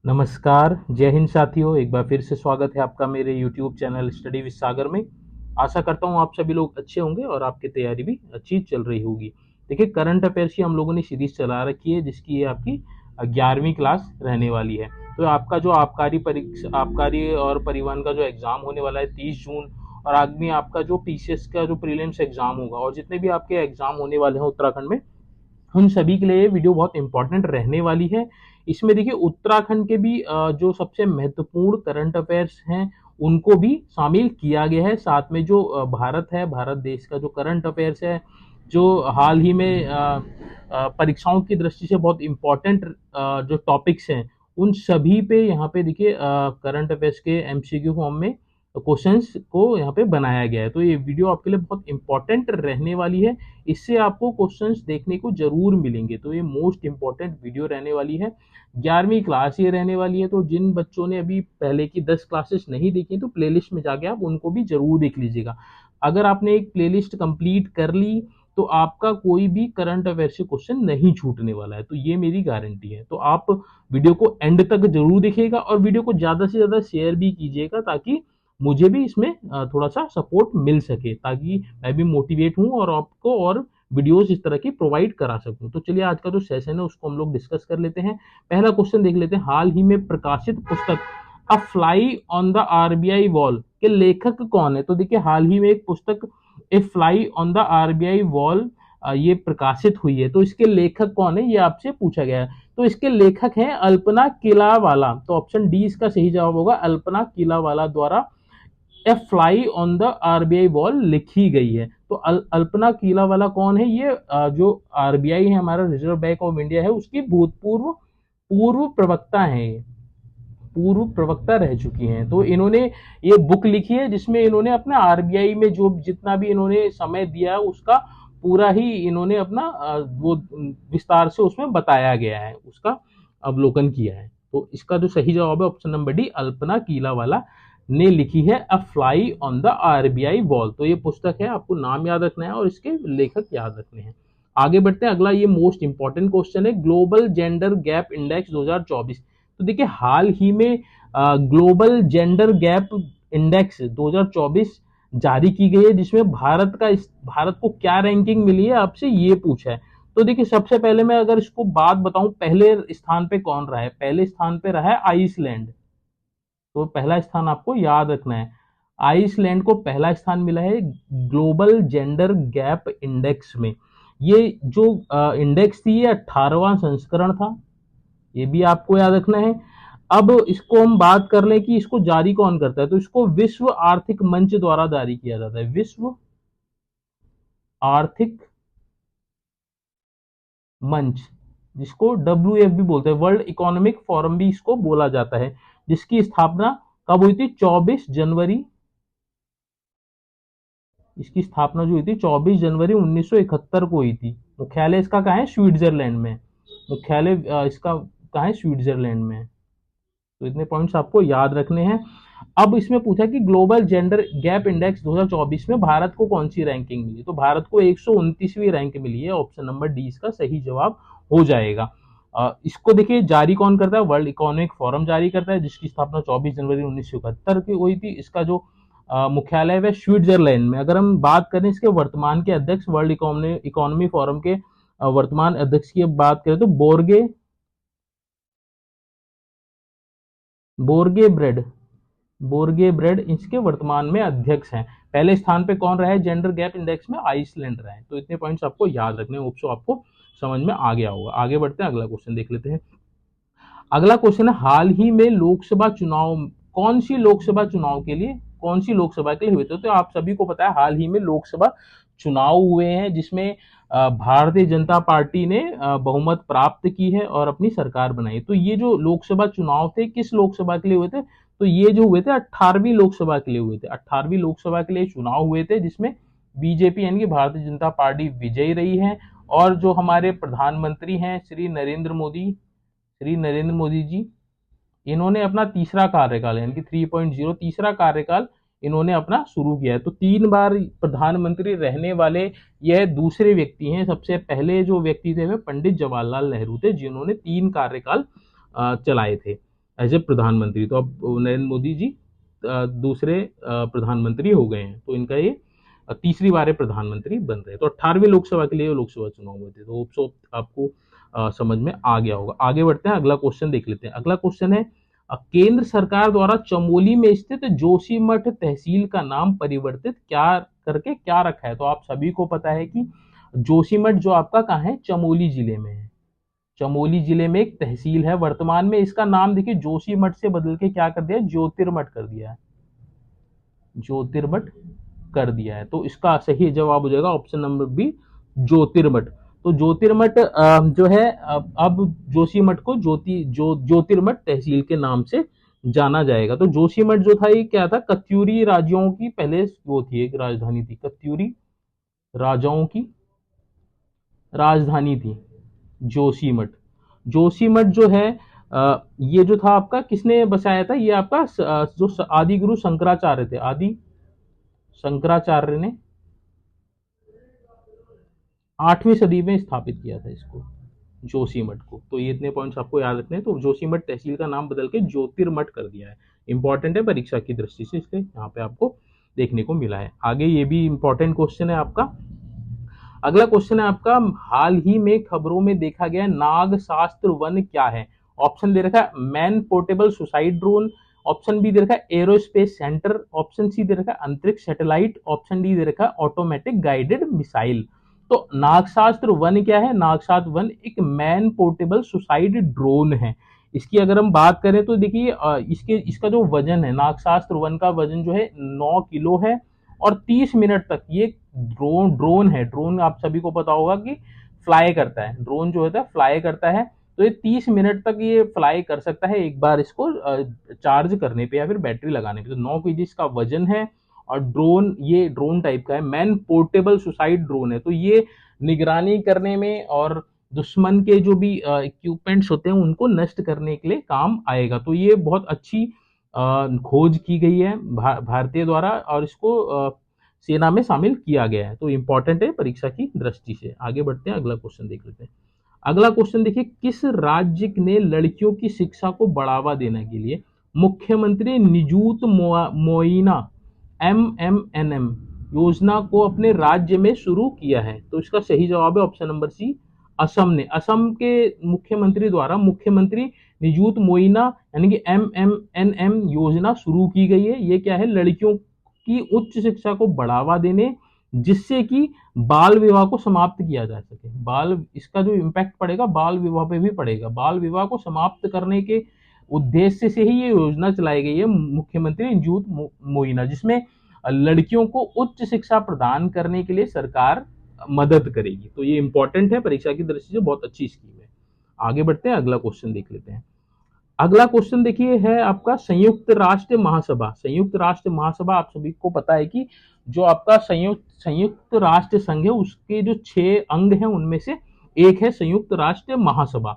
नमस्कार, जय हिंद साथियों। एक बार फिर से स्वागत है आपका मेरे YouTube चैनल स्टडी विद सागर में। आशा करता हूँ आप सभी लोग अच्छे होंगे और आपकी तैयारी भी अच्छी चल रही होगी। देखिए, करंट अफेयर्स की हम लोगों ने सीरीज चला रखी है, जिसकी ये आपकी 11वीं क्लास रहने वाली है। तो आपका जो आबकारी और परिवहन का जो एग्जाम होने वाला है 30 जून, और आदमी आपका जो पीसीएस का जो प्रीलिम्स एग्जाम होगा और जितने भी आपके एग्जाम होने वाले हैं उत्तराखंड में, उन सभी के लिए ये वीडियो बहुत इंपॉर्टेंट रहने वाली है। इसमें देखिए, उत्तराखंड के भी जो सबसे महत्वपूर्ण करंट अफेयर्स हैं उनको भी शामिल किया गया है। साथ में जो भारत है, भारत देश का जो करंट अफेयर्स है, जो हाल ही में परीक्षाओं की दृष्टि से बहुत इंपॉर्टेंट जो टॉपिक्स हैं, उन सभी पे यहाँ पे देखिए करंट अफेयर्स के एमसीक्यू फॉर्म में क्वेश्चंस को यहाँ पे बनाया गया है। तो ये वीडियो आपके लिए बहुत इंपॉर्टेंट रहने वाली है। इससे आपको क्वेश्चंस देखने को जरूर मिलेंगे। तो ये मोस्ट इंपॉर्टेंट वीडियो रहने वाली है। 11वीं क्लास ये रहने वाली है। तो जिन बच्चों ने अभी पहले की 10 क्लासेस नहीं देखी तो प्लेलिस्ट में जाके आप उनको भी जरूर देख लीजिएगा। अगर आपने एक प्लेलिस्ट कंप्लीट कर ली तो आपका कोई भी करंट अफेयर से क्वेश्चन नहीं छूटने वाला है। तो ये मेरी गारंटी है। तो आप वीडियो को एंड तक जरूर देखिएगा और वीडियो को ज्यादा से ज्यादा शेयर भी कीजिएगा, ताकि मुझे भी इसमें थोड़ा सा सपोर्ट मिल सके, ताकि मैं भी मोटिवेट हूँ और आपको और वीडियोस इस तरह की प्रोवाइड करा सकूं। तो चलिए, आज का जो सेशन है उसको हम लोग डिस्कस कर लेते हैं। पहला क्वेश्चन देख लेते हैं। हाल ही में प्रकाशित पुस्तक अ fly on the RBI wall के लेखक कौन है? तो देखिए, हाल ही में एक पुस्तक a fly on the RBI wall ये प्रकाशित हुई है। तो इसके लेखक कौन है, ये आपसे पूछा गया है। तो इसके लेखक हैं अल्पना किलावाला। तो ऑप्शन डी इसका सही जवाब होगा। अल्पना किलावाला द्वारा a fly on the RBI wall लिखी गई है। तो अल्पना कीलावाला कौन है? ये जो आरबीआई है, हमारा रिजर्व बैंक ऑफ इंडिया है, उसकी भूतपूर्व पूर्व प्रवक्ता है, पूर्व प्रवक्ता रह चुकी हैं। तो इन्होंने ये बुक लिखी है जिसमें इन्होंने अपना आरबीआई में जो जितना भी इन्होंने समय दिया उसका पूरा ही इन्होंने अपना वो विस्तार से उसमें बताया गया है, उसका अवलोकन किया है। तो इसका जो सही जवाब है ऑप्शन नंबर डी, अल्पना कीलावाला ने लिखी है अ fly on the RBI wall. तो ये पुस्तक है, आपको नाम याद रखना है और इसके लेखक याद रखने हैं। आगे बढ़ते हैं। अगला ये मोस्ट इंपॉर्टेंट क्वेश्चन है, ग्लोबल जेंडर गैप इंडेक्स 2024। तो देखिए, हाल ही में ग्लोबल जेंडर गैप इंडेक्स 2024 जारी की गई है, जिसमें भारत को क्या रैंकिंग मिली है, आपसे ये पूछा है। तो देखिए, सबसे पहले मैं अगर इसको बात बताऊं, पहले स्थान पे कौन रहा है? पहले स्थान पे रहा है आइसलैंड। तो पहला स्थान आपको याद रखना है, आइसलैंड को पहला स्थान मिला है ग्लोबल जेंडर गैप इंडेक्स में। ये जो इंडेक्स थी, ये 18वां संस्करण था, ये भी आपको याद रखना है। अब इसको हम बात कर लें कि इसको जारी कौन करता है, तो इसको विश्व आर्थिक मंच द्वारा जारी किया जाता है। विश्व आर्थिक मंच, जिसको WEF भी बोलते हैं, वर्ल्ड इकोनॉमिक फोरम भी इसको बोला जाता है, जिसकी स्थापना कब हुई थी? 24 जनवरी। इसकी स्थापना जो हुई थी 24 जनवरी 1971 को हुई थी। मुख्यालय इसका कहाँ है? स्विट्जरलैंड में। मुख्यालय इसका कहाँ है? स्विट्जरलैंड में। तो इतने पॉइंट्स आपको याद रखने हैं। अब इसमें पूछा कि ग्लोबल जेंडर गैप इंडेक्स 2024 में भारत को कौन सी रैंकिंग मिली? तो भारत को 129वीं रैंक मिली है। ऑप्शन नंबर डी इसका सही जवाब हो जाएगा। इसको देखिए, जारी कौन करता है? वर्ल्ड इकोनॉमिक फोरम जारी करता है, जिसकी स्थापना 24 जनवरी 1971 की हुई थी। इसका जो मुख्यालय है स्विट्जरलैंड में। अगर हम बात करें इसके वर्तमान के अध्यक्ष, वर्ल्ड इकोनॉमी फोरम के वर्तमान अध्यक्ष की बात करें तो बोर्गे ब्रेड इसके वर्तमान में अध्यक्ष हैं। पहले स्थान पे कौन रहा है जेंडर गैप इंडेक्स में? आइसलैंड रहा है। तो इतने पॉइंट्स आपको याद रखने हैं। होप आपको समझ में आ गया होगा। आगे बढ़ते हैं, अगला क्वेश्चन देख लेते हैं। अगला क्वेश्चन है, हाल ही में लोकसभा चुनाव, कौन सी लोकसभा चुनाव के लिए, कौन सी लोकसभा के लिए हुए थे? तो आप सभी को पता है, हाल ही में लोकसभा चुनाव हुए हैं, जिसमें भारतीय जनता पार्टी ने बहुमत प्राप्त की है और अपनी सरकार बनाई। तो ये जो लोकसभा चुनाव थे, किस लोकसभा के लिए हुए थे? तो ये जो हुए थे 18वीं लोकसभा के लिए हुए थे। 18वीं लोकसभा के लिए चुनाव हुए थे, जिसमें बीजेपी यानी कि भारतीय जनता पार्टी विजयी रही है। और जो हमारे प्रधानमंत्री हैं श्री नरेंद्र मोदी जी, इन्होंने अपना तीसरा कार्यकाल यानी कि 3.0 तीसरा कार्यकाल इन्होंने अपना शुरू किया है। तो 3 बार प्रधानमंत्री रहने वाले यह दूसरे व्यक्ति हैं। सबसे पहले जो व्यक्ति थे वे पंडित जवाहरलाल नेहरू थे, जिन्होंने 3 कार्यकाल चलाए थे। एज ए प्रधानमंत्री। तो अब नरेंद्र मोदी जी दूसरे प्रधानमंत्री हो गए हैं, तो इनका ये तीसरी बार ये प्रधानमंत्री बन रहे हैं। तो 18वीं लोकसभा के लिए लोकसभा चुनाव हुए थे। तो होप सो आपको समझ में आ गया होगा। आगे बढ़ते हैं, अगला क्वेश्चन देख लेते हैं। अगला क्वेश्चन है, केंद्र सरकार द्वारा चमोली में स्थित जोशीमठ तहसील का नाम परिवर्तित क्या करके क्या रखा है। तो आप सभी को पता है कि जोशीमठ जो आपका कहाँ है, चमोली जिले में है। चमोली जिले में एक तहसील है। वर्तमान में इसका नाम देखिए जोशीमठ से बदल के क्या कर दिया है, ज्योतिर्मठ कर दिया है, ज्योतिर्मठ कर दिया है। तो इसका सही जवाब हो जाएगा ऑप्शन नंबर बी, ज्योतिर्मठ। तो ज्योतिर्मठ जो है अब जोशीमठ को ज्योतिर्मठ तहसील के नाम से जाना जाएगा। तो जोशीमठ जो था ये क्या था, कत्यूरी राजाओं की पहले वो थी, एक राजधानी थी, कत्यूरी राजाओं की राजधानी थी जोशीमठ। जोशीमठ जो है ये जो था आपका किसने बसाया था, ये आपका जो आदि गुरु शंकराचार्य थे, आदि शंकराचार्य ने 8वीं सदी में स्थापित किया था इसको, जोशीमठ को। तो ये इतने पॉइंट्स आपको याद रखने हैं। तो जोशीमठ तहसील का नाम बदल के ज्योतिर्मठ कर दिया है। इंपॉर्टेंट है परीक्षा की दृष्टि से, इसलिए यहाँ पे आपको देखने को मिला है। आगे ये भी इंपॉर्टेंट क्वेश्चन है आपका। अगला क्वेश्चन है आपका, हाल ही में खबरों में देखा गया नाग शास्त्र वन क्या है। ऑप्शन दे रखा है man portable suicide drone, option B दे रखा है एरोस्पेस सेंटर, ऑप्शन सी दे रखा है अंतरिक्ष सैटेलाइट, ऑप्शन डी दे रखा है ऑटोमेटिक गाइडेड मिसाइल। तो नागशास्त्र वन क्या है, नागशास्त्र वन एक मैन पोर्टेबल सुसाइड ड्रोन है। इसकी अगर हम बात करें तो देखिए इसका जो वजन है, नागशास्त्र वन का वजन जो है 9 किलो है, और 30 मिनट तक ये ड्रोन है। ड्रोन आप सभी को पता होगा कि फ्लाई करता है, ड्रोन जो होता है फ्लाई करता है। तो ये 30 मिनट तक ये फ्लाई कर सकता है एक बार इसको चार्ज करने पे या फिर बैटरी लगाने पे। तो 9 केजी इसका वजन है, और ड्रोन ये ड्रोन टाइप का है, मैन पोर्टेबल सुसाइड ड्रोन है। तो ये निगरानी करने में और दुश्मन के जो भी इक्विपमेंट्स होते हैं उनको नष्ट करने के लिए काम आएगा। तो ये बहुत अच्छी खोज की गई है भारतीय द्वारा, और इसको सेना में शामिल किया गया है। तो इंपॉर्टेंट है परीक्षा की दृष्टि से। आगे बढ़ते हैं, अगला क्वेश्चन देख लेते हैं। अगला क्वेश्चन देखिए, किस राज्य ने लड़कियों की शिक्षा को बढ़ावा देने के लिए मुख्यमंत्री निजुत मोइना MMNM योजना को अपने राज्य में शुरू किया है। तो इसका सही जवाब है ऑप्शन नंबर सी, असम ने। असम के मुख्यमंत्री द्वारा मुख्यमंत्री निजुत मोइना यानी कि MMNM योजना शुरू की गई है। ये क्या है, लड़कियों की उच्च शिक्षा को बढ़ावा देने, जिससे कि बाल विवाह को समाप्त किया जा सके। इसका जो इम्पैक्ट पड़ेगा बाल विवाह पे भी पड़ेगा। बाल विवाह को समाप्त करने के उद्देश्य से ही ये योजना चलाई गई है मुख्यमंत्री निजुत मोइना, जिसमें लड़कियों को उच्च शिक्षा प्रदान करने के लिए सरकार मदद करेगी। तो ये इंपॉर्टेंट है परीक्षा की दृष्टि से, बहुत अच्छी स्कीम है। आगे बढ़ते हैं, अगला क्वेश्चन देख लेते हैं। अगला क्वेश्चन देखिए है आपका संयुक्त राष्ट्र महासभा। संयुक्त राष्ट्र महासभा आप सभी को पता है कि जो आपका संयुक्त राष्ट्र संघ है उसके जो 6 अंग हैं उनमें से एक है संयुक्त राष्ट्र महासभा।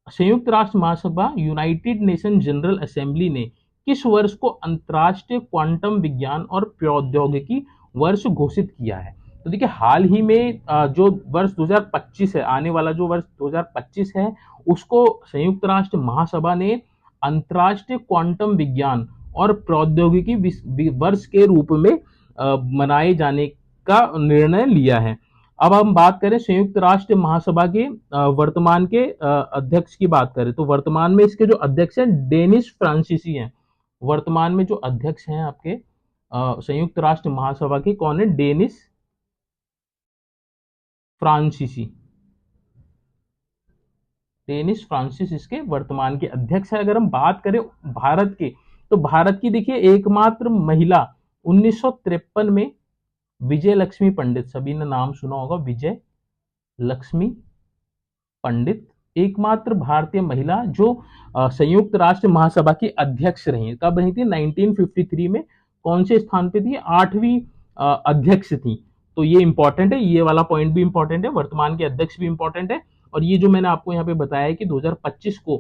संयुक्त राष्ट्र महासभा यूनाइटेड नेशन जनरल असेंबली ने किस वर्ष को अंतर्राष्ट्रीय क्वांटम विज्ञान और प्रौद्योगिकी वर्ष घोषित किया है। तो देखिए हाल ही में जो वर्ष 2025 है, आने वाला जो वर्ष 2025 है, उसको संयुक्त राष्ट्र महासभा ने अंतर्राष्ट्रीय क्वांटम विज्ञान और प्रौद्योगिकी वर्ष के रूप में मनाए जाने का निर्णय लिया है। अब हम बात करें संयुक्त राष्ट्र महासभा के वर्तमान के अध्यक्ष की बात करें, तो वर्तमान में इसके जो अध्यक्ष हैं डेनिस फ्रांसीसी हैं। वर्तमान में जो अध्यक्ष हैं आपके संयुक्त राष्ट्र महासभा के कौन है, डेनिस फ्रांसीसी। डेनिस फ्रांसिस इसके वर्तमान के अध्यक्ष है। अगर हम बात करें भारत के, तो भारत की देखिए एकमात्र महिला 1953 में विजय लक्ष्मी पंडित, सभी ने नाम सुना होगा, विजय लक्ष्मी पंडित एकमात्र भारतीय महिला जो संयुक्त राष्ट्र महासभा की अध्यक्ष रही। कब रही थी, 1953 में। कौन से स्थान पे थी, 8वीं अध्यक्ष थी। तो ये इंपॉर्टेंट है, ये वाला पॉइंट भी इंपॉर्टेंट है, वर्तमान के अध्यक्ष भी इंपॉर्टेंट है। और ये जो मैंने आपको यहाँ पे बताया है कि 2025 को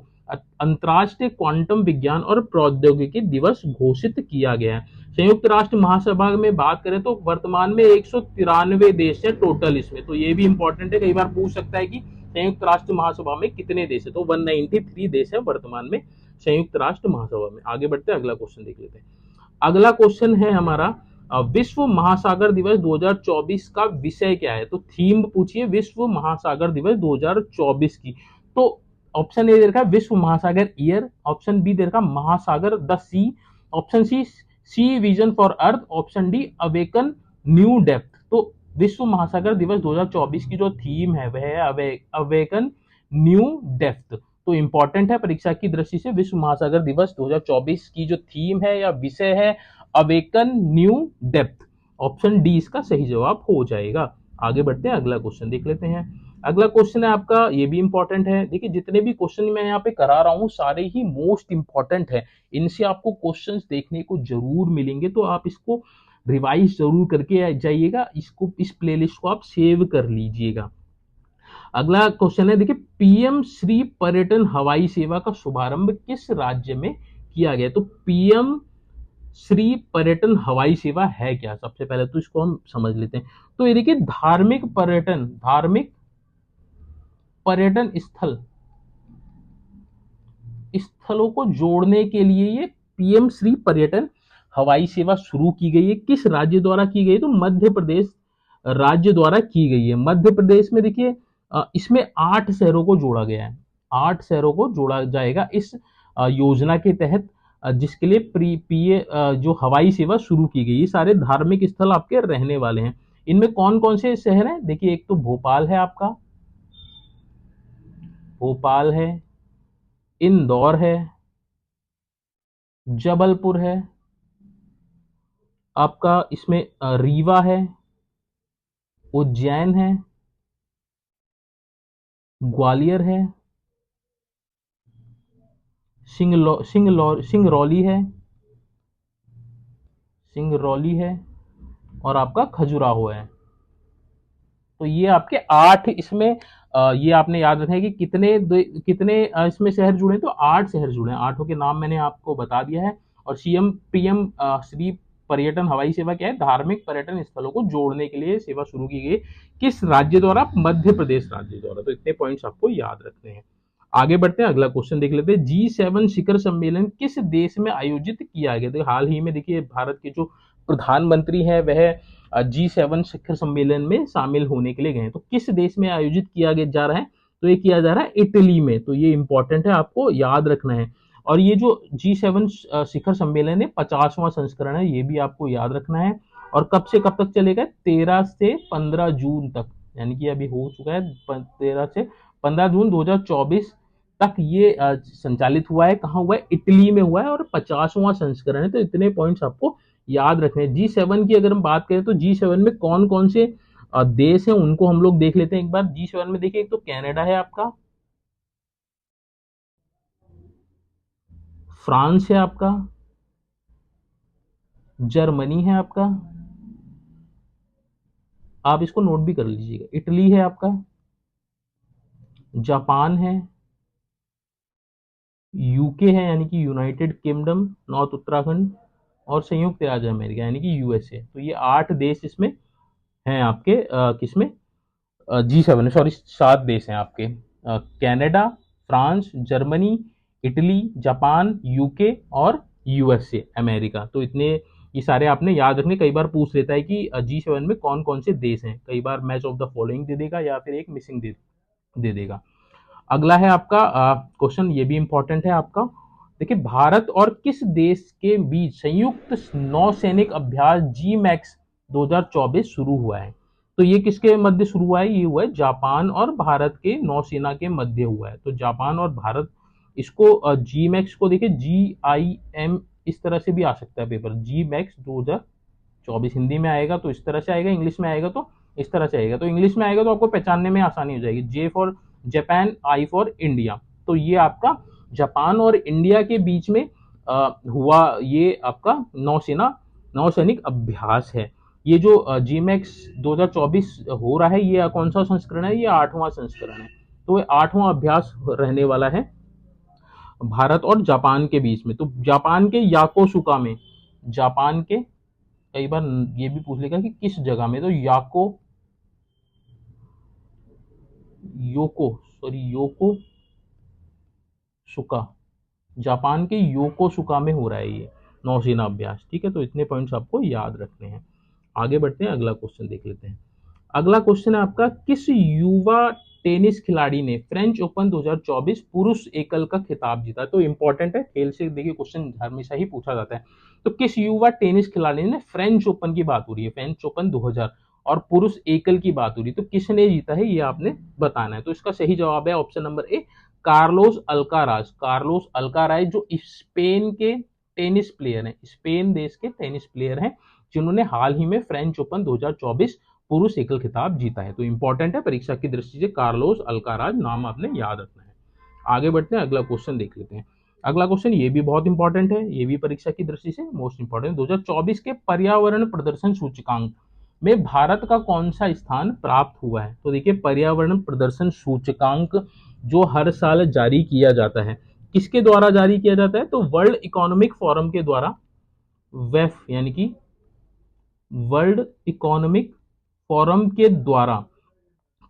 अंतर्राष्ट्रीय क्वांटम विज्ञान और प्रौद्योगिकी दिवस घोषित किया गया है। संयुक्त राष्ट्र महासभा में बात करें तो वर्तमान में 193 देश है टोटल इसमें। तो ये भी इंपॉर्टेंट है, कई बार पूछ सकता है कि संयुक्त राष्ट्र महासभा में कितने देश है, तो 193 देश है वर्तमान में संयुक्त राष्ट्र महासभा में। आगे बढ़ते हैं, अगला क्वेश्चन देख लेते हैं। अगला क्वेश्चन है हमारा विश्व महासागर दिवस 2024 का विषय क्या है। तो थीम पूछिए विश्व महासागर दिवस 2024 की। तो ऑप्शन ए दे रखा है विश्व महासागर ईयर, ऑप्शन बी दे रखा महासागर the sea, option C sea vision for earth, option D awaken new depth. तो विश्व महासागर दिवस 2024 की जो थीम है वह है अवेकन न्यू डेप्थ। तो इंपॉर्टेंट है परीक्षा की दृष्टि से, विश्व महासागर दिवस 2024 की जो थीम है या विषय है awaken new depth. Option D इसका सही जवाब हो जाएगा। आगे बढ़ते हैं, अगला क्वेश्चन देख लेते हैं। अगला क्वेश्चन है आपका, ये भी इंपॉर्टेंट है। देखिए जितने भी क्वेश्चन मैं यहाँ पे करा रहा हूँ सारे ही मोस्ट इंपॉर्टेंट है, इनसे आपको क्वेश्चंस देखने को जरूर मिलेंगे, तो आप इसको रिवाइज जरूर करके जाइएगा, इसको इस प्लेलिस्ट को आप सेव कर लीजिएगा। अगला क्वेश्चन है, देखिए पीएम श्री पर्यटन हवाई सेवा का शुभारंभ किस राज्य में किया गया। तो पीएम श्री पर्यटन हवाई सेवा है क्या, सबसे पहले तो इसको हम समझ लेते हैं। तो ये देखिए धार्मिक पर्यटन स्थलों को जोड़ने के लिए ये पीएम श्री पर्यटन हवाई सेवा शुरू की गई है। किस राज्य द्वारा की गई, तो मध्य प्रदेश राज्य द्वारा की गई है। मध्य प्रदेश में देखिए इसमें 8 शहरों को जोड़ा गया है, 8 शहरों को जोड़ा जाएगा इस योजना के तहत, जिसके लिए पीए जो हवाई सेवा शुरू की गई। ये सारे धार्मिक स्थल आपके रहने वाले हैं। इनमें कौन कौन से शहर हैं, देखिए एक तो भोपाल है आपका, भोपाल है, इंदौर है, जबलपुर है आपका, इसमें रीवा है, उज्जैन है, ग्वालियर है, सिंगरौली है और आपका खजुराहो है। तो ये आपके 8 इसमें ये आपने याद रखना है कि कितने इसमें शहर जुड़े, तो 8 शहर जुड़े हैं। 8 के नाम मैंने आपको बता दिया है। और सीएम पीएम श्री पर्यटन हवाई सेवा क्या है, धार्मिक पर्यटन स्थलों को जोड़ने के लिए सेवा शुरू की गई। किस राज्य द्वारा, मध्य प्रदेश राज्य द्वारा। तो इतने पॉइंट्स आपको याद रखने हैं। आगे बढ़ते हैं, अगला क्वेश्चन देख लेते हैं। G7 शिखर सम्मेलन किस देश में आयोजित किया गया। तो हाल ही में देखिए भारत के जो प्रधानमंत्री है वह G7 शिखर सम्मेलन में शामिल होने के लिए गए। तो किस देश में आयोजित किया जा रहा है, तो ये किया जा रहा है इटली में। तो ये इंपॉर्टेंट है, आपको याद रखना है। और ये जो G7 शिखर सम्मेलन है 50वां संस्करण है, ये भी आपको याद रखना है। और कब से कब तक चलेगा, 13 से 15 जून तक, यानी कि अभी हो चुका है 13 से 15 जून 2024 तक ये संचालित हुआ है। कहाँ हुआ है, इटली में हुआ है, और 50वां संस्करण है। तो इतने पॉइंट्स आपको याद रखने हैं। G7 की अगर हम बात करें तो G7 में कौन कौन से देश हैं उनको हम लोग देख लेते हैं एक बार। G7 में देखिए एक तो कनाडा है आपका, फ्रांस है आपका, जर्मनी है आपका, आप इसको नोट भी कर लीजिएगा, इटली है आपका, जापान है, यूके है यानी कि यूनाइटेड किंगडम, नॉर्थ उत्तराखंड, और संयुक्त राज्य अमेरिका यानी कि यूएसए। तो ये 8 देश इसमें हैं आपके किसमें, G7 सॉरी 7 देश हैं आपके, Canada, France, Germany, Italy, Japan, UK और यूएसए अमेरिका। तो इतने ये सारे आपने याद रखने। कई बार पूछ लेता है कि G7 में कौन कौन से देश हैं, कई बार मैच ऑफ द फॉलोइंग दे देगा या फिर एक मिसिंग दे देगा। अगला है आपका क्वेश्चन, ये भी इंपॉर्टेंट है आपका। देखिए भारत और किस देश के बीच संयुक्त नौसैनिक अभ्यास जी मैक्स 2024 शुरू हुआ है। तो ये किसके मध्य शुरू हुआ है, ये हुआ है जापान और भारत के नौसेना के मध्य हुआ है। तो जापान और भारत, इसको जी मैक्स को देखिए GIM इस तरह से भी आ सकता है पेपर, जी मैक्स 2024 हिंदी में आएगा तो इस तरह से आएगा, इंग्लिश में आएगा तो इस तरह से आएगा। तो इंग्लिश में आएगा तो आपको पहचानने में आसानी हो जाएगी, J for Japan, I for India. तो ये आपका जापान और इंडिया के बीच में हुआ ये आपका नौसैनिक अभ्यास है। ये जो जीमैक्स 2024 हो रहा है, ये कौन सा संस्करण है, ये 8वां संस्करण है। तो ये 8वां अभ्यास रहने वाला है भारत और जापान के बीच में। तो जापान के याकोसुका में, जापान के, कई बार ये भी पूछ लेगा कि किस जगह में, तो योको सुका जापान के योकोसुका में हो रहा है ये नौसेना अभ्यास। ठीक है, तो इतने पॉइंट्स आपको याद रखने हैं। आगे बढ़ते हैं, अगला क्वेश्चन देख लेते हैं। अगला क्वेश्चन है आपका, किस युवा टेनिस खिलाड़ी ने फ्रेंच ओपन 2024 पुरुष एकल का खिताब जीता? तो इंपॉर्टेंट है, खेल से देखिए क्वेश्चन हमेशा ही पूछा जाता है। तो किस युवा टेनिस खिलाड़ी ने, फ्रेंच ओपन की बात हो रही है, फ्रेंच ओपन 2000 और पुरुष एकल की बात हो रही है, तो किसने जीता है ये आपने बताना है। तो इसका सही जवाब है option number A, Carlos Alcaraz. Carlos Alcaraz जो स्पेन के टेनिस प्लेयर हैं, स्पेन देश के टेनिस प्लेयर हैं, जिन्होंने हाल ही में फ्रेंच ओपन 2024 पुरुष एकल खिताब जीता है। तो इंपॉर्टेंट है परीक्षा की दृष्टि से, कार्लोस अल्काराज नाम आपने याद रखना है। आगे बढ़ते हैं, अगला क्वेश्चन देख लेते हैं। अगला क्वेश्चन ये भी बहुत इंपॉर्टेंट है, ये भी परीक्षा की दृष्टि से मोस्ट इंपॉर्टेंट। 2024 के पर्यावरण प्रदर्शन सूचकांक में भारत का कौन सा स्थान प्राप्त हुआ है? तो देखिए, पर्यावरण प्रदर्शन सूचकांक जो हर साल जारी किया जाता है, किसके द्वारा जारी किया जाता है? तो वर्ल्ड इकोनॉमिक फोरम के द्वारा, वेफ यानी कि वर्ल्ड इकोनॉमिक फोरम के द्वारा।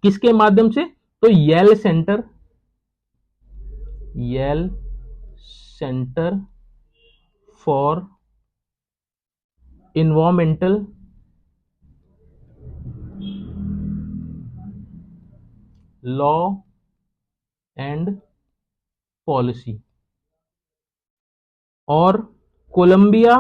किसके माध्यम से? तो Yale centre, Yale centre for environmental law and policy और Columbia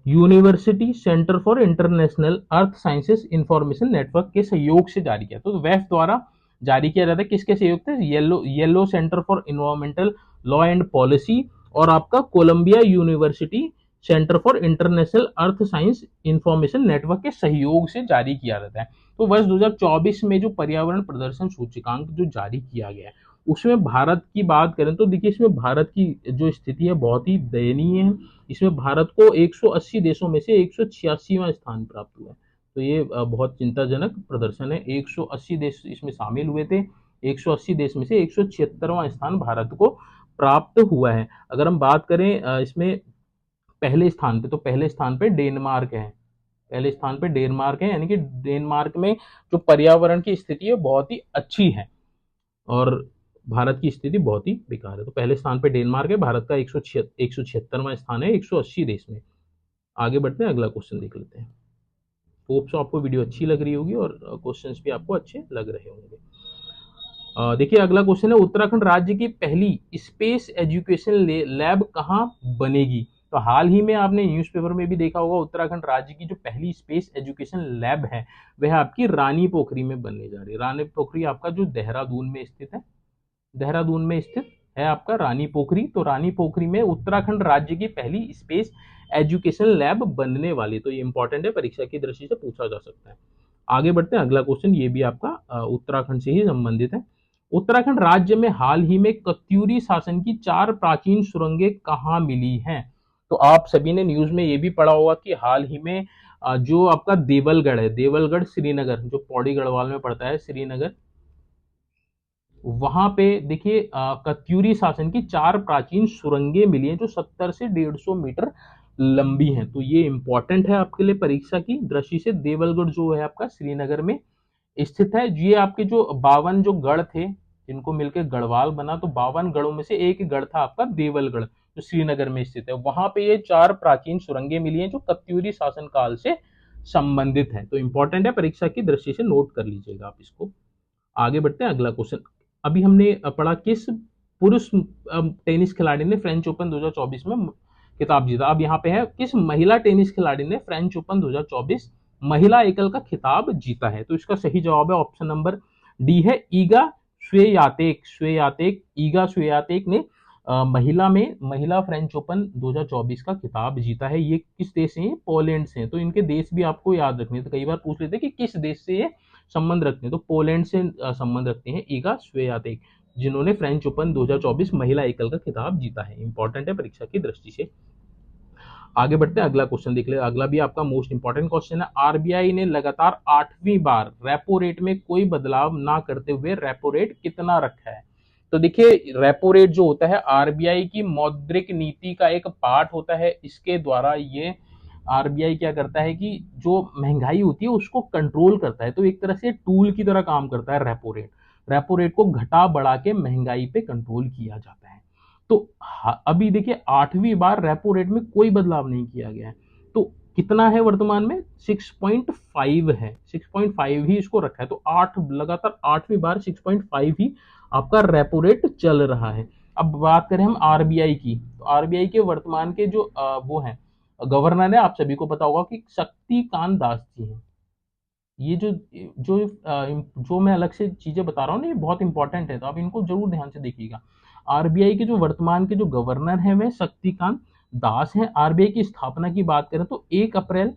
university centre for international earth sciences information network के सहयोग से जारी किया। तो वेफ द्वारा जारी किया जाता है, किसके सहयोग से? Yale center for environmental law and policy और आपका Columbia university centre for international earth science information network के सहयोग से जारी किया जाता है। तो वर्ष 2024 में जो पर्यावरण प्रदर्शन सूचकांक जो जारी किया गया है, उसमें भारत की बात करें तो देखिए, इसमें भारत की जो स्थिति है बहुत ही दयनीय है। इसमें भारत को 180 देशों में से 186वां स्थान प्राप्त हुआ है। तो ये बहुत चिंताजनक प्रदर्शन है। 180 देश इसमें शामिल हुए थे, 180 देश में से 176वां स्थान भारत को प्राप्त हुआ है। अगर हम बात करें इसमें पहले स्थान पे, तो पहले स्थान पे डेनमार्क है, पहले स्थान पे डेनमार्क है, यानी कि डेनमार्क में जो पर्यावरण की स्थिति है बहुत ही अच्छी है और भारत की स्थिति बहुत ही बेकार है। तो पहले स्थान पे डेनमार्क है, भारत का 176वां स्थान है 180 देश में। आगे बढ़ते हैं, अगला क्वेश्चन देख लेते हैं। होप सो आपको वीडियो अच्छी लग रही होगी और क्वेश्चंस भी आपको अच्छे लग रहे होंगे। देखिए, अगला क्वेश्चन है, उत्तराखंड राज्य की पहली स्पेस एजुकेशन लैब कहाँ बनेगी? तो हाल ही में आपने न्यूज़पेपर में भी देखा होगा, उत्तराखंड राज्य की जो पहली स्पेस एजुकेशन लैब है वह आपकी रानी पोखरी में बनने जा रही है। रानी पोखरी आपका जो देहरादून में स्थित है, देहरादून में स्थित है आपका रानी पोखरी। तो रानी पोखरी में उत्तराखंड राज्य की पहली स्पेस एजुकेशन लैब बनने वाली। तो ये इंपॉर्टेंट है, परीक्षा की दृष्टि से पूछा जा सकता है। आगे बढ़ते हैं, अगला क्वेश्चन ये भी आपका उत्तराखंड से ही संबंधित है। उत्तराखंड राज्य में हाल ही में कत्यूरी शासन की 4 प्राचीन सुरंगें कहाँ मिली हैं? तो आप सभी ने न्यूज में ये भी पढ़ा होगा कि हाल ही में जो आपका देवलगढ़ है, देवलगढ़ श्रीनगर जो पौड़ी गढ़वाल में पड़ता है, श्रीनगर, वहां पे देखिए कत्यूरी शासन की 4 प्राचीन सुरंगें मिली हैं जो 70 से 150 मीटर लंबी हैं। तो ये इंपॉर्टेंट है आपके लिए परीक्षा की दृष्टि से। देवलगढ़ जो है आपका श्रीनगर में स्थित है। ये आपके जो 52 जो गढ़ थे जिनको मिलकर गढ़वाल बना, तो 52 गढ़ों में से एक गढ़ था आपका देवलगढ़ जो श्रीनगर में स्थित है। वहां पे ये 4 प्राचीन सुरंगें मिली हैं जो कत्यूरी शासन काल से संबंधित है। तो इंपॉर्टेंट है, परीक्षा की दृष्टि से नोट कर लीजिएगा आप इसको। आगे बढ़ते हैं, अगला क्वेश्चन। अभी हमने पढ़ा किस पुरुष टेनिस खिलाड़ी ने फ्रेंच ओपन 2024 में खिताब जीता। अब यहाँ पे है, किस महिला टेनिस खिलाड़ी ने फ्रेंच ओपन 2024 महिला एकल का खिताब जीता है? तो इसका सही जवाब है ऑप्शन नंबर डी है, ईगा स्वेयातेक। स्वेयातेक, ईगा स्वेयातेक ने महिला फ्रेंच ओपन 2024 का खिताब जीता है। ये किस देश से? पोलैंड से। तो इनके देश भी आपको याद रखने, तो कई बार पूछ लेते हैं कि किस देश से ये संबंध रखते हैं, तो पोलैंड से संबंध रखते हैं ईगा स्वेयातेक, जिन्होंने फ्रेंच ओपन 2024 महिला एकल का खिताब जीता है। इंपॉर्टेंट है परीक्षा की दृष्टि से। आगे बढ़ते हैं, अगला क्वेश्चन देख ले। अगला भी आपका मोस्ट इंपॉर्टेंट क्वेश्चन है, आरबीआई ने लगातार 8वीं बार रेपो रेट में कोई बदलाव ना करते हुए रेपो रेट कितना रखा है? तो देखिए, रेपो रेट जो होता है आरबीआई की मौद्रिक नीति का एक पार्ट होता है। इसके द्वारा ये आरबीआई क्या करता है कि जो महंगाई होती है उसको कंट्रोल करता है। तो एक तरह से टूल की तरह काम करता है रेपो रेट। रेपो रेट को घटा बढ़ा के महंगाई पे कंट्रोल किया जाता है। तो अभी देखिए 8वीं बार रेपो रेट में कोई बदलाव नहीं किया गया है। तो कितना है वर्तमान में? 6.5 है, 6.5 ही इसको रखा है। तो 8 लगातार 8वीं बार 6.5 ही आपका रेपो रेट चल रहा है। अब बात करें हम आरबीआई की, तो आरबीआई के वर्तमान के जो वो हैं गवर्नर है, आप सभी को पता होगा कि शक्तिकांत दास जी हैं। ये जो जो जो मैं अलग से चीजें बता रहा हूँ ना, ये बहुत इंपॉर्टेंट है, तो आप इनको जरूर ध्यान से देखिएगा। आरबीआई के जो वर्तमान के जो गवर्नर हैं वह शक्तिकांत दास हैं। आरबीआई की स्थापना की बात करें तो 1 अप्रैल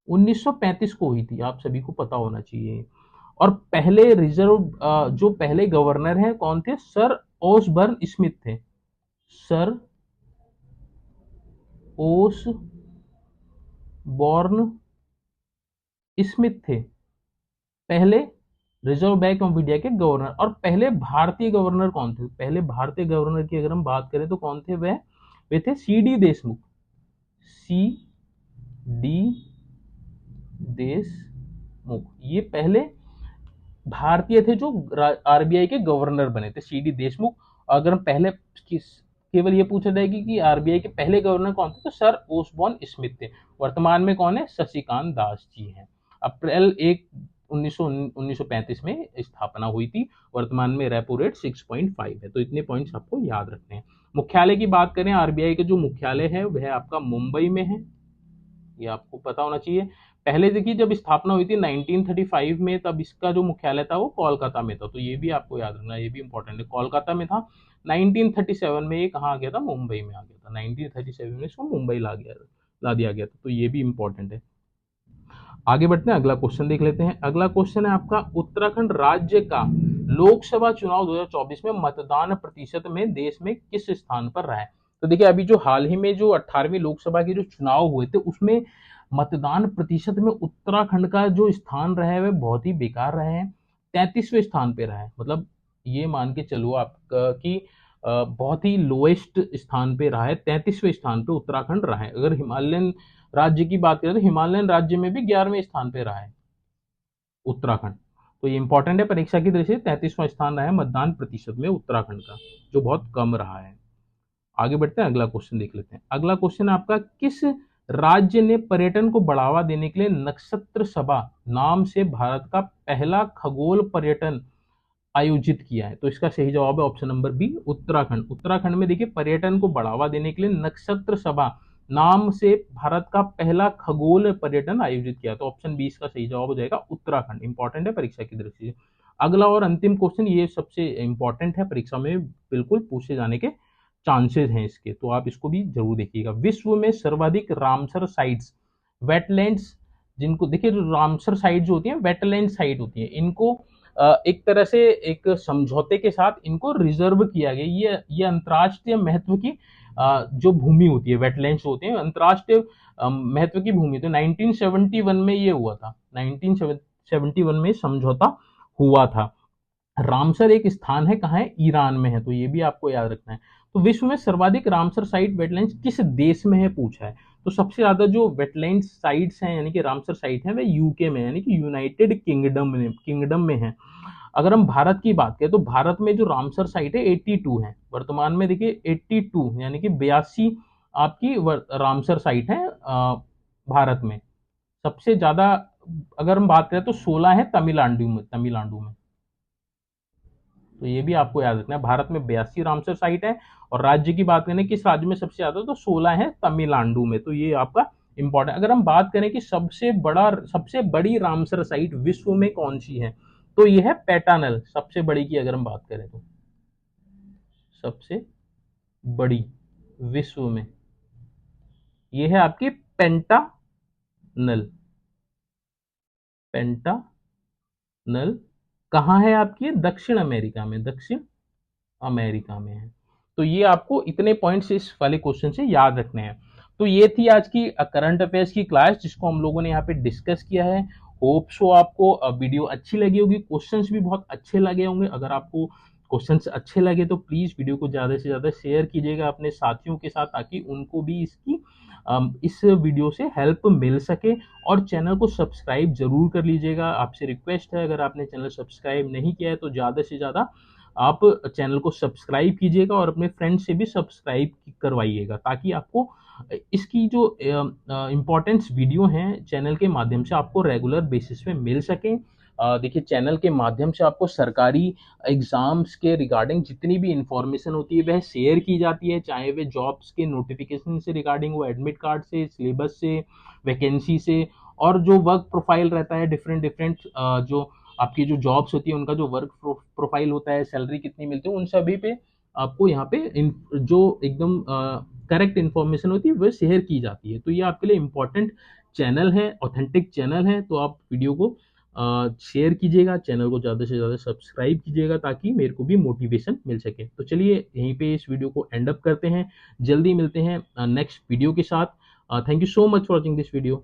1935 को हुई थी, आप सभी को पता होना चाहिए। और पहले जो पहले गवर्नर हैं कौन थे? सर ओसबर्न स्मिथ थे। सर ओसबॉर्न स्मिथ थे पहले रिजर्व बैंक ऑफ इंडिया के गवर्नर। और पहले भारतीय गवर्नर कौन थे? पहले भारतीय गवर्नर की अगर हम बात करें तो कौन थे? वे थे C D Deshmukh. C D Deshmukh ये पहले भारतीय थे जो आरबीआई के गवर्नर बने थे, सी डी देशमुख। अगर हम पहले केवल ये पूछा जाएगी कि आरबीआई के पहले गवर्नर कौन थे, तो सर ओसबॉर्न स्मिथ थे। वर्तमान में कौन है? शशिकांत दास जी हैं। अप्रैल 1 1935 में स्थापना हुई थी। वर्तमान में रेपो रेट 6.5 है। तो इतने पॉइंट्स आपको याद रखने हैं। मुख्यालय की बात करें, आरबीआई का जो मुख्यालय है वह आपका मुंबई में है, ये आपको पता होना चाहिए। पहले देखिए जब स्थापना हुई थी 1935 में, तब इसका जो मुख्यालय था वो कोलकाता में था, तो ये भी आपको याद रखना, ये भी इंपॉर्टेंट है। कोलकाता में था। 1937 में ये कहाँ आ गया था? मुंबई में आ गया था। 1937 में इसको मुंबई ला दिया गया था, तो ये भी इंपॉर्टेंट है। आगे बढ़ते हैं, अगला क्वेश्चन देख लेते हैं। अगला क्वेश्चन है आपका, उत्तराखंड राज्य का लोकसभा चुनाव 2024 में मतदान प्रतिशत में देश में किस स्थान पर रहा है? तो देखिए अभी जो हाल ही में जो 18वीं लोकसभा के जो चुनाव हुए थे उसमें मतदान प्रतिशत में उत्तराखंड का जो स्थान रहा है वह बहुत ही बेकार रहा है। 33वें स्थान पे रहा है। मतलब ये मान के चलो आप कि बहुत ही लोएस्ट स्थान पे रहा है। 33वें स्थान पे उत्तराखंड रहा है। अगर हिमालयन राज्य की बात करें तो हिमालयन राज्य में भी 11वें स्थान पे रहा है उत्तराखंड। तो ये इंपॉर्टेंट है, परीक्षा की दृष्टि से 33वां स्थान रहा है मतदान प्रतिशत में उत्तराखंड का, जो बहुत कम रहा है। आगे बढ़ते हैं, अगला क्वेश्चन देख लेते हैं। अगला क्वेश्चन आपका, किस राज्य ने पर्यटन को बढ़ावा देने के लिए नक्षत्र सभा नाम से भारत का पहला खगोल पर्यटन आयोजित किया है? तो इसका सही जवाब है option number B, Uttarakhand. Uttarakhand में देखिए पर्यटन को बढ़ावा देने के लिए नक्षत्र सभा नाम से भारत का पहला खगोल पर्यटन आयोजित किया, तो ऑप्शन बी इसका सही जवाब हो जाएगा उत्तराखंड। इंपॉर्टेंट है परीक्षा की दृष्टि से। अगला और अंतिम क्वेश्चन, ये सबसे इंपॉर्टेंट है, परीक्षा में बिल्कुल पूछे जाने के चांसेस हैं इसके, तो आप इसको भी जरूर देखिएगा। विश्व में सर्वाधिक रामसर साइट्स वेटलैंड्स, जिनको देखिए रामसर साइट जो होती है वेटलैंड साइट होती है, इनको एक तरह से एक समझौते के साथ इनको रिजर्व किया गया। ये अंतर्राष्ट्रीय महत्व की जो भूमि होती है, वेटलैंड्स होते हैं अंतर्राष्ट्रीय महत्व की भूमि। तो 1971 में ये हुआ था, 1971 में समझौता हुआ था। रामसर एक स्थान है, कहाँ है? ईरान में है, तो ये भी आपको याद रखना है। तो विश्व में सर्वाधिक रामसर साइट वेटलैंड्स किस देश में है पूछा है, तो सबसे ज्यादा जो वेटलैंड साइट्स हैं यानी कि रामसर साइट है वह यूके में यानी कि यूनाइटेड किंगडम में है। अगर हम भारत की बात करें तो भारत में जो रामसर साइट है 82 है वर्तमान में। देखिए 82 यानी कि 82 आपकी रामसर साइट है भारत में। सबसे ज्यादा अगर हम बात करें तो 16 है तमिलनाडु में। तो ये भी आपको याद रखना है, भारत में 82 रामसर साइट है। और राज्य की बात करें किस राज्य में सबसे ज्यादा, तो 16 है तमिलनाडु में। तो ये आपका इंपॉर्टेंट। अगर हम बात करें कि सबसे बड़ी रामसर साइट विश्व में कौन सी है, तो ये है पैटानल। सबसे बड़ी की अगर हम बात करें तो सबसे बड़ी विश्व में ये है आपकी पेंटानल। कहाँ है आपकी? दक्षिण अमेरिका में, दक्षिण अमेरिका में है। तो ये आपको इतने पॉइंट्स इस वाले क्वेश्चन से याद रखने हैं। तो ये थी आज की करंट अफेयर्स की क्लास जिसको हम लोगों ने यहाँ पे डिस्कस किया है। होप सो आपको वीडियो अच्छी लगी होगी, क्वेश्चंस भी बहुत अच्छे लगे होंगे। अगर आपको क्वेश्चंस अच्छे लगे तो प्लीज वीडियो को ज्यादा से ज्यादा शेयर कीजिएगा अपने साथियों के साथ, ताकि उनको भी इस वीडियो से हेल्प मिल सके। और चैनल को सब्सक्राइब जरूर कर लीजिएगा, आपसे रिक्वेस्ट है। अगर आपने चैनल सब्सक्राइब नहीं किया है तो ज़्यादा से ज़्यादा आप चैनल को सब्सक्राइब कीजिएगा और अपने फ्रेंड से भी सब्सक्राइब करवाइएगा, ताकि आपको इसकी जो इम्पोर्टेंट्स वीडियो हैं चैनल के माध्यम से आपको रेगुलर बेसिस पे मिल सकें। देखिए, चैनल के माध्यम से आपको सरकारी एग्ज़ाम्स के रिगार्डिंग जितनी भी इंफॉर्मेशन होती है वह शेयर की जाती है, चाहे वे जॉब्स के नोटिफिकेशन से रिगार्डिंग हो, एडमिट कार्ड से, सिलेबस से, वैकेंसी से, और जो वर्क प्रोफाइल रहता है डिफरेंट डिफरेंट, जो आपकी जो जॉब्स होती है उनका जो वर्क प्रोफाइल होता है, सैलरी कितनी मिलती है, उन सभी पे आपको यहाँ पे जो एकदम करेक्ट इन्फॉर्मेशन होती है वह शेयर की जाती है। तो ये आपके लिए इम्पोर्टेंट चैनल है, ऑथेंटिक चैनल है, तो आप वीडियो को शेयर कीजिएगा, चैनल को ज़्यादा से ज़्यादा सब्सक्राइब कीजिएगा, ताकि मेरे को भी मोटिवेशन मिल सके। तो चलिए यहीं पे इस वीडियो को एंड अप करते हैं, जल्दी मिलते हैं नेक्स्ट वीडियो के साथ। Thank you so much for watching this video.